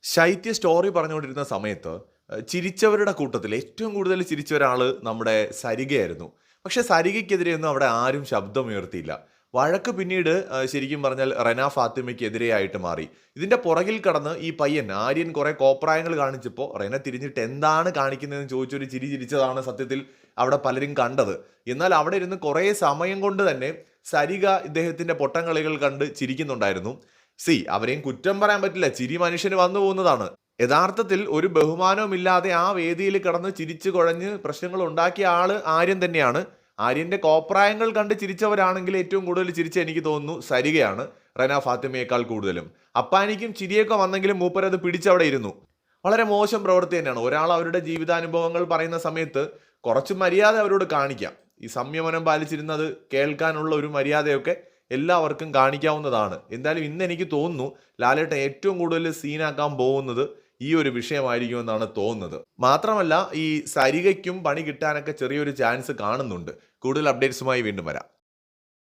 ശൈത്യ story പറഞ്ഞുകൊണ്ടിരുന്ന സമയത്ത് ചിരിച്ചവരുടെ കൂട്ടത്തിൽ ഏറ്റവും കൂടുതൽ ചിരിച്ച ഒരാൾ നമ്മുടെ സരികയായിരുന്നു. പക്ഷേ സരികയ്ക്കെതിരെയൊന്നും അവിടെ ആരും ശബ്ദമുയർത്തിയില്ല. വഴക്ക് പിന്നീട് ശരിക്കും പറഞ്ഞാൽ റെന ഫാത്തിമയ്ക്കെതിരെയായിട്ട് മാറി. ഇതിന്റെ പുറകിൽ കടന്ന് ഈ പയ്യൻ ആര്യൻ കുറെ കോപ്രായങ്ങൾ കാണിച്ചപ്പോൾ റെന തിരിഞ്ഞിട്ട് എന്താണ് കാണിക്കുന്നതെന്ന് ചോദിച്ചൊരു ചിരി ചിരിച്ചതാണ് സത്യത്തിൽ അവിടെ പലരും കണ്ടത്. എന്നാൽ അവിടെ ഇരുന്ന് കുറേ സമയം കൊണ്ട് തന്നെ സരിക ഇദ്ദേഹത്തിന്റെ പൊട്ടങ്കളികൾ കണ്ട് ചിരിക്കുന്നുണ്ടായിരുന്നു. അവരെയും കുറ്റം പറയാൻ പറ്റില്ല. ചിരി മനുഷ്യന് വന്നു പോകുന്നതാണ്. യഥാർത്ഥത്തിൽ ഒരു ബഹുമാനവുമില്ലാതെ ആ വേദിയിൽ കിടന്ന് ചിരിച്ചു കുഴഞ്ഞ് പ്രശ്നങ്ങൾ ഉണ്ടാക്കിയ ആള് ആര്യൻ തന്നെയാണ്. ആര്യന്റെ കോപ്രായങ്ങൾ കണ്ട് ചിരിച്ചവരാണെങ്കിൽ ഏറ്റവും കൂടുതൽ ചിരിച്ച എനിക്ക് തോന്നുന്നു സരികയാണ്, റെന ഫാത്തിമയേക്കാൾ കൂടുതലും. അപ്പാനിക്കും ചിരിയൊക്കെ വന്നെങ്കിലും മൂപ്പരത് പിടിച്ചവിടെ ഇരുന്നു. വളരെ മോശം പ്രവൃത്തി തന്നെയാണ്. ഒരാൾ അവരുടെ ജീവിതാനുഭവങ്ങൾ പറയുന്ന സമയത്ത് കുറച്ച് മര്യാദ അവരോട് കാണിക്കാം. ഈ സംയമനം പാലിച്ചിരുന്നത് കേൾക്കാനുള്ള ഒരു മര്യാദയൊക്കെ എല്ലാവർക്കും കാണിക്കാവുന്നതാണ്. എന്തായാലും ഇന്ന് എനിക്ക് തോന്നുന്നു ലാലേട്ടൻ ഏറ്റവും കൂടുതൽ സീനാക്കാൻ പോകുന്നത് ഈ ഒരു വിഷയമായിരിക്കുമെന്നാണ് തോന്നുന്നത്. മാത്രമല്ല ഈ സരികയ്ക്കും പണി കിട്ടാനൊക്കെ ചെറിയൊരു ചാൻസ് കാണുന്നുണ്ട്. കൂടുതൽ അപ്ഡേറ്റ്സുമായി വീണ്ടും വരാം.